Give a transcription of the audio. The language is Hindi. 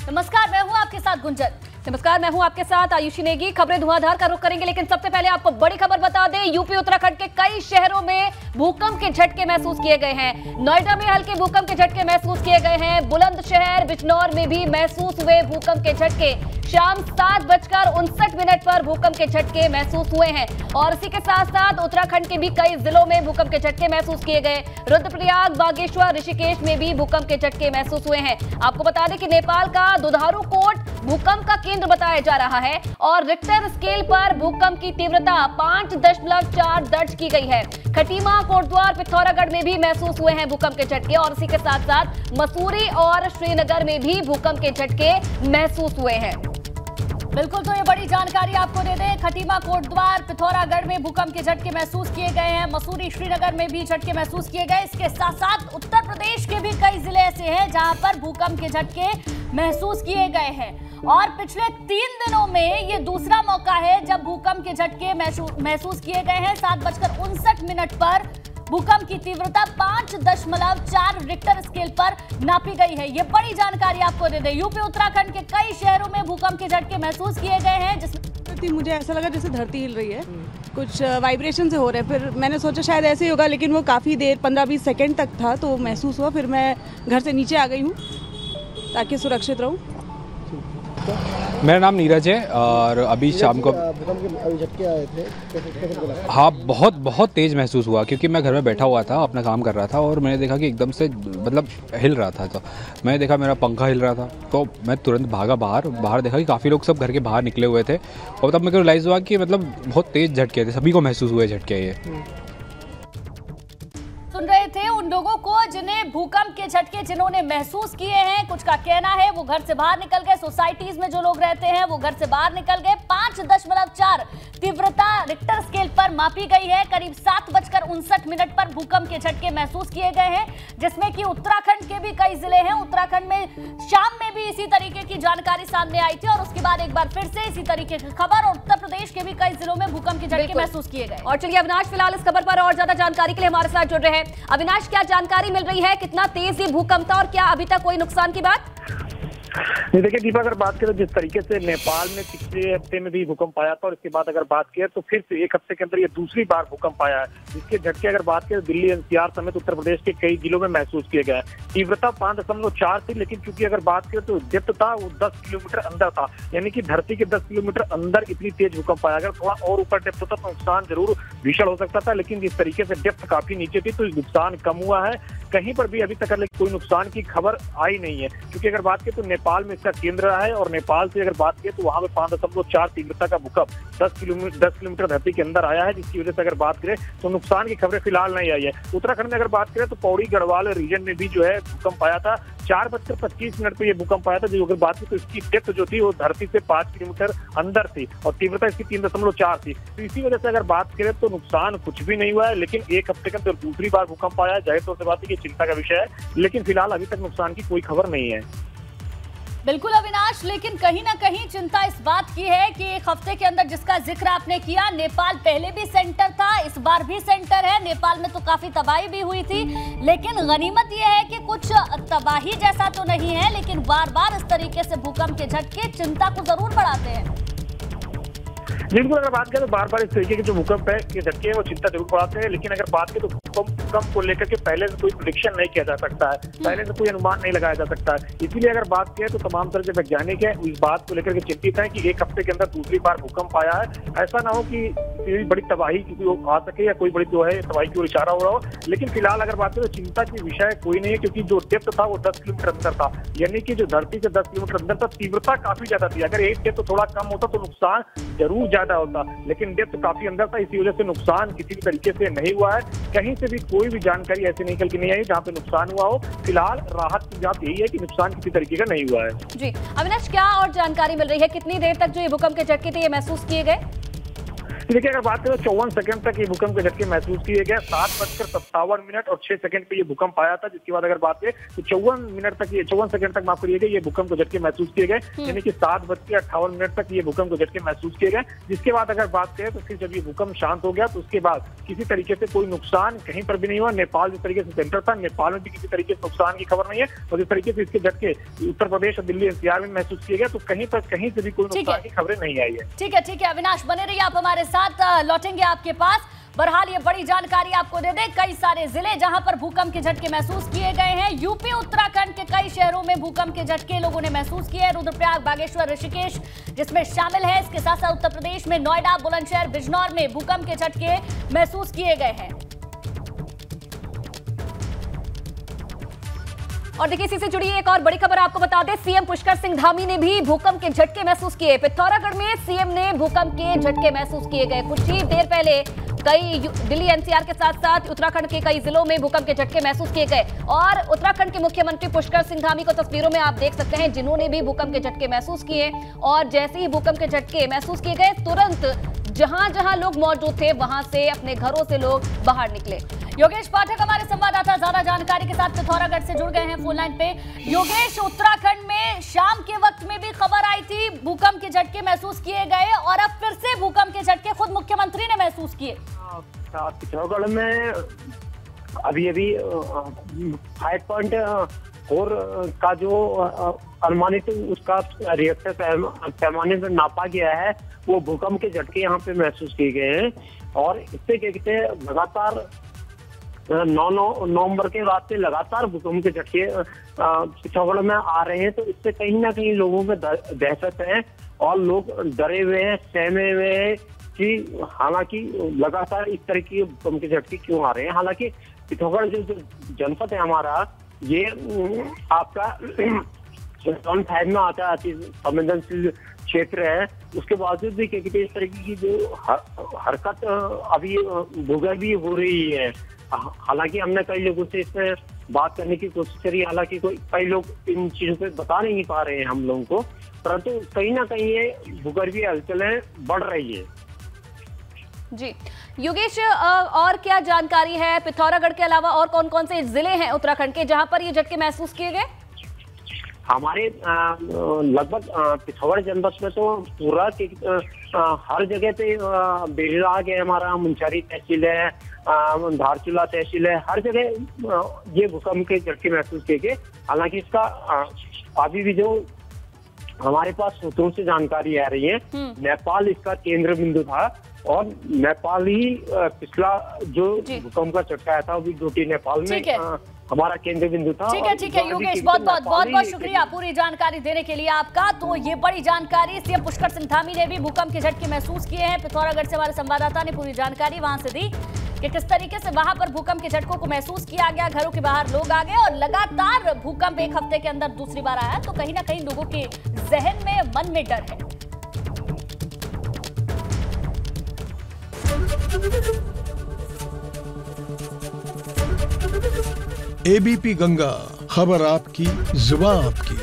नमस्कार, मैं हूं आपके साथ गुंजन। नमस्कार, मैं हूं आपके साथ आयुषी नेगी। खबरें धुआंधार का रुख करेंगे, लेकिन सबसे पहले आपको बड़ी खबर बता दें। यूपी उत्तराखंड के कई शहरों में भूकंप के झटके महसूस किए गए हैं। नोएडा में हल्के भूकंप के झटके महसूस किए गए हैं। बुलंदशहर, बिजनौर में भी महसूस हुए भूकंप के झटके। शाम 7:59 पर भूकंप के झटके महसूस हुए हैं और इसी के साथ साथ उत्तराखंड के भी कई जिलों में भूकंप के झटके महसूस किए गए। रुद्रप्रयाग, बागेश्वर, ऋषिकेश में भी भूकंप के झटके महसूस हुए हैं। आपको बता दें कि नेपाल का दुधारू कोट भूकंप का केंद्र बताया जा रहा है और रिक्टर स्केल पर भूकंप की तीव्रता 5.4 दर्ज की गई है। खटीमा, कोटद्वार, पिथौरागढ़ में भी महसूस हुए हैं भूकंप के झटके और इसी के साथ साथ मसूरी और श्रीनगर में भी भूकंप के झटके महसूस हुए हैं। बिल्कुल, तो ये बड़ी जानकारी आपको दे दें। खटीमा, कोटद्वार, पिथौरागढ़ में भूकंप के झटके महसूस किए गए हैं। मसूरी, श्रीनगर में भी झटके महसूस किए गए। इसके साथ साथ उत्तर प्रदेश के भी कई जिले ऐसे हैं जहां पर भूकंप के झटके महसूस किए गए हैं और पिछले 3 दिनों में ये दूसरा मौका है जब भूकंप के झटके महसूस किए गए हैं। 7:59 पर भूकंप की तीव्रता 5.4 रिक्टर स्केल पर नापी गई है। ये बड़ी जानकारी आपको दे दें। यूपी उत्तराखंड के कई शहरों में भूकंप के झटके महसूस किए गए हैं, जिसमें मुझे ऐसा लगा जैसे धरती हिल रही है, कुछ वाइब्रेशन से हो रहा है। फिर मैंने सोचा शायद ऐसे ही होगा, लेकिन वो काफ़ी देर 15-20 सेकेंड तक था तो महसूस हुआ। फिर मैं घर से नीचे आ गई हूँ ताकि सुरक्षित रहूँ। मेरा नाम नीरज है और अभी शाम को झटके आए थे। हाँ, बहुत तेज़ महसूस हुआ क्योंकि मैं घर में बैठा हुआ था, अपना काम कर रहा था और मैंने देखा कि एकदम से मतलब हिल रहा था। तो मैंने देखा मेरा पंखा हिल रहा था, तो मैं तुरंत भागा बाहर देखा कि काफ़ी लोग सब घर के बाहर निकले हुए थे और तब मेरे को रियलाइज़ हुआ कि मतलब बहुत तेज़ झटके थे, सभी को महसूस हुए झटके। ये सुन रहे थे उन लोगों को जिन्हें भूकंप के झटके जिन्होंने महसूस किए हैं। कुछ का कहना है वो घर से बाहर निकल गए, सोसाइटीज में जो लोग रहते हैं वो घर से बाहर निकल गए। 5.4 तीव्रता रिक्टर स्केल पर मापी गई है। करीब 7:59 पर भूकंप के झटके महसूस किए गए हैं, जिसमें कि उत्तराखंड के भी कई जिले हैं। उत्तराखंड में शाम में भी इसी तरीके की जानकारी सामने आई थी और उसके बाद एक बार फिर से इसी तरीके की खबर और उत्तर प्रदेश के भी कई जिलों में भूकंप के झटके महसूस किए गए। और चलिए अविनाश फिलहाल इस खबर पर और ज्यादा जानकारी के लिए हमारे साथ जुड़ रहे हैं। अविनाश, क्या जानकारी मिल रही है? कितना तेज ये भूकंप था और क्या अभी तक कोई नुकसान की बात? देखिए दीपा, अगर बात करें जिस तरीके से नेपाल में पिछले हफ्ते में भी भूकंप आया था और इसके बाद अगर बात करें तो फिर से एक हफ्ते के अंदर ये दूसरी बार भूकंप आया है, जिसके झटके अगर बात करें दिल्ली एनसीआर समेत उत्तर प्रदेश के कई जिलों में महसूस किए गए। तीव्रता 5.4 थी, लेकिन क्योंकि अगर बात करें तो डेप्थ था वो 10 किलोमीटर अंदर था, यानी कि धरती के 10 किलोमीटर अंदर इतनी तेज भूकंप आया। अगर थोड़ा और ऊपर डेप्थ होता तो नुकसान जरूर भीषण हो सकता था, लेकिन जिस तरीके से डेप्थ काफी नीचे थी तो नुकसान कम हुआ है। कहीं पर भी अभी तक कोई नुकसान की खबर आई नहीं है, क्योंकि अगर बात करें तो नेपाल में इसका केंद्र है और नेपाल से अगर बात करें तो वहां पे 5.4 तीव्रता का भूकंप 10 किलोमीटर धरती के अंदर आया है, जिसकी वजह से अगर बात करें तो नुकसान की खबरें फिलहाल नहीं आई है। उत्तराखंड में अगर बात करें तो पौड़ी गढ़वाल रीजन में भी जो है भूकंप आया था। 4:25 पे ये भूकंप आया था, जो अगर बात करें तो इसकी डेप्थ जो थी वो धरती से 5 किलोमीटर अंदर थी और तीव्रता इसकी 3.4 थी। तो इसी वजह से अगर बात करें तो नुकसान कुछ भी नहीं हुआ है, लेकिन एक हफ्ते के अंदर दूसरी बार भूकंप आया। जाहिर तौर से बात है कि चिंता का विषय है, लेकिन फिलहाल अभी तक नुकसान की कोई खबर नहीं है। बिल्कुल अविनाश, लेकिन कहीं ना कहीं चिंता इस बात की है कि एक हफ्ते के अंदर जिसका जिक्र आपने किया, नेपाल पहले भी सेंटर था, इस बार भी सेंटर है। नेपाल में तो काफी तबाही भी हुई थी, लेकिन गनीमत यह है कि कुछ तबाही जैसा तो नहीं है, लेकिन बार बार इस तरीके से भूकंप के झटके चिंता को जरूर बढ़ाते हैं। बिल्कुल, अगर बात करें तो बार बार इस तरीके के जो भूकंप है के झटके हैं वो चिंता जरूर बढ़ाते हैं, लेकिन अगर बात करें तो भूकंप को लेकर के पहले से कोई प्रेडिक्शन नहीं किया जा सकता है, पहले से कोई अनुमान नहीं लगाया जा सकता है। इसीलिए अगर बात करें तो तमाम तरह के वैज्ञानिक हैं इस बात को लेकर के चिंतित हैं कि एक हफ्ते के अंदर दूसरी बार भूकंप आया है। ऐसा ना हो कि बड़ी तबाही आ सके या कोई बड़ी जो है तबाही की ओर इशारा हो रहा हो, लेकिन फिलहाल अगर बात करें तो चिंता की विषय कोई नहीं है, क्योंकि जो डेप्थ था वो 10 किलोमीटर अंदर था, यानी कि जो धरती से 10 किलोमीटर अंदर था, तीव्रता काफी ज्यादा थी। अगर एक डेप्थ थोड़ा कम होता तो नुकसान जरूर ज्यादा होता, लेकिन डेप्थ काफी अंदर था, इसी वजह से नुकसान किसी भी तरीके से नहीं हुआ है। कहीं से भी कोई भी जानकारी ऐसी निकल के नहीं आई जहाँ पे नुकसान हुआ हो। फिलहाल राहत की बात यही है कि नुकसान किसी तरीके का नहीं हुआ है। जी अविनाश, क्या और जानकारी मिल रही है? कितनी देर तक जो ये भूकंप के झटके थे ये महसूस किए गए? देखिए अगर बात करें 54 सेकंड तक ये भूकंप के झटके महसूस किए गए। 7:57 और 6 सेकंड पे ये भूकंप आया था, जिसके बाद अगर बात करें तो 54 सेकंड तक माफ करिएगा ये भूकंप के झटके महसूस किए गए, यानी कि 7:58 तक ये भूकंप के झटके महसूस किए गए। जिसके बाद अगर बात करें तो फिर जब ये भूकंप शांत हो गया तो उसके बाद किसी तरीके से कोई नुकसान कहीं पर भी नहीं हुआ। नेपाल जिस तरीके से सेंटर था, नेपाल में भी किसी तरीके से नुकसान की खबर नहीं है, और जिस तरीके से इसके झटके उत्तर प्रदेश और दिल्ली एनसीआर में महसूस किए गए तो कहीं से भी कोई नुकसान की खबरें नहीं आई है। ठीक है अविनाश, बने रहिए आप हमारे साथ, लौटेंगे आपके पास। बहरहाल ये बड़ी जानकारी आपको दे दें, कई सारे जिले जहां पर भूकंप के झटके महसूस किए गए हैं। यूपी उत्तराखंड के कई शहरों में भूकंप के झटके लोगों ने महसूस किए हैं। रुद्रप्रयाग, बागेश्वर, ऋषिकेश जिसमें शामिल है। इसके साथ साथ उत्तर प्रदेश में नोएडा, बुलंदशहर, बिजनौर में भूकंप के झटके महसूस किए गए हैं। और देखिए, इसी से जुड़ी एक और बड़ी खबर आपको बता दें, सीएम पुष्कर सिंह धामी ने भी भूकंप के झटके महसूस किए। पिथौरागढ़ में सीएम ने भूकंप के झटके महसूस किए गए। कुछ ही देर पहले कई दिल्ली एनसीआर के साथ साथ उत्तराखंड के कई जिलों में भूकंप के झटके महसूस किए गए। और उत्तराखंड के मुख्यमंत्री पुष्कर सिंह धामी को तस्वीरों में आप देख सकते हैं, जिन्होंने भी भूकंप के झटके महसूस किए। और जैसे ही भूकंप के झटके महसूस किए गए, तुरंत जहां जहां लोग मौजूद थे वहां से अपने घरों से लोग बाहर निकले। योगेश पाठक हमारे संवाददाता ज्यादा जानकारी के साथ पिथौरागढ़ से जुड़ गए हैं फोन लाइन पे। योगेश, उत्तराखंड में शाम के वक्त में भी खबर आई थी भूकंप के झटके महसूस किए गए, और अब फिर से भूकंप के झटके खुद मुख्यमंत्री ने महसूस किए। पिथौरागढ़ में अभी 5.4 का जो अनुमानित उसका रिएक्टर पैमाने पर नापा गया है, वो भूकंप के झटके यहाँ पे महसूस किए गए हैं। और इससे क्या कहते हैं, लगातार 9 नवंबर के बाद से लगातार भूकंप के झटके पिथौरागढ़ में आ रहे हैं। तो इससे कहीं ना कहीं लोगों में दहशत है और लोग डरे हुए हैं, सहमे हुए हैं कि हालांकि लगातार इस तरह की भूकंप के झटके क्यों आ रहे हैं। हालांकि पिथौरागढ़ जो जनपद है हमारा, ये आपका 5 में आता है, अति संवेदनशील क्षेत्र है। उसके बावजूद भी इस तरह की जो हरकत अभी भूगर्भीय हो रही है। हालांकि हमने कई लोगों से इसमें बात करने की कोशिश करी, हालांकि कई लोग इन चीजों पे बता नहीं पा रहे हैं हम लोगों को, परंतु कहीं ना कहीं ये भूगर्भीय हलचलें बढ़ रही है। जी योगेश, और क्या जानकारी है? पिथौरागढ़ के अलावा और कौन कौन से जिले हैं उत्तराखंड के जहां पर ये झटके महसूस किए गए? हमारे लगभग पिथौरागढ़ जनपद में तो पूरा हर जगह पे बेलराग है, हमारा मुंशारी तहसील है, धारचूला तहसील है, हर जगह ये भूकंप के झटके महसूस किए गए। हालांकि इसका अभी भी जो हमारे पास सूत्रों से जानकारी आ रही है, नेपाल इसका केंद्र बिंदु था और नेपाल ही पिछला जो भूकंप का झटका आया था, वो भी डोटी नेपाल में हमारा केंद्र बिंदु था। ठीक है योगेश, बहुत शुक्रिया पूरी जानकारी देने के लिए आपका। तो ये बड़ी जानकारी, सीएम पुष्कर सिंह धामी ने भी भूकंप के झटके महसूस किए हैं। पिथौरागढ़ से हमारे संवाददाता ने पूरी जानकारी वहां से दी कि किस तरीके से वहां पर भूकंप के झटकों को महसूस किया गया, घरों के बाहर लोग आ गए और लगातार भूकंप एक हफ्ते के अंदर दूसरी बार आया, तो कहीं ना कहीं लोगों के जहन में, मन में डर है। एबीपी गंगा, खबर आपकी, जुबान आपकी।